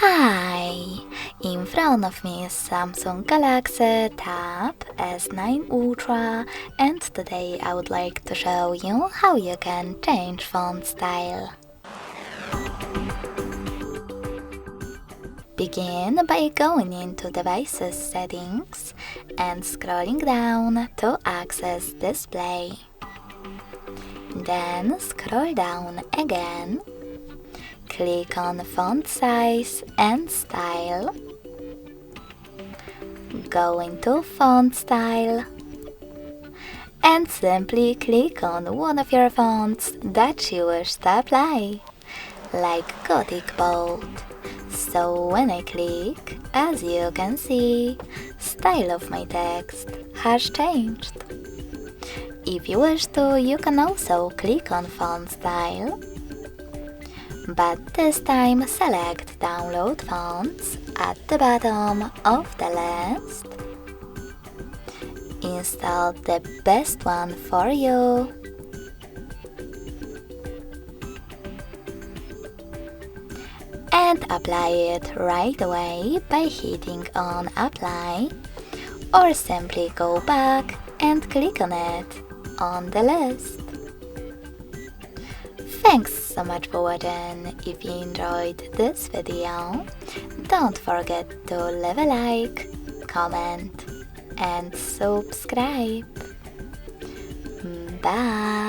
Hi! In front of me is Samsung Galaxy Tab S9 Ultra, and today I would like to show you how you can change font style. Begin by going into Devices Settings and scrolling down to access Display. Then scroll down again. Click on Font Size and Style. Go into Font Style and simply click on one of your fonts that you wish to apply, like Gothic Bold. So when I click, as you can see, style of my text has changed. If you wish to, you can also click on Font Style, but this time select Download Fonts at the bottom of the list. Install the best one for you. And apply it right away by hitting on Apply, or simply go back and click on it on the list. Thanks so much for watching. If you enjoyed this video, don't forget to leave a like, comment and subscribe. Bye!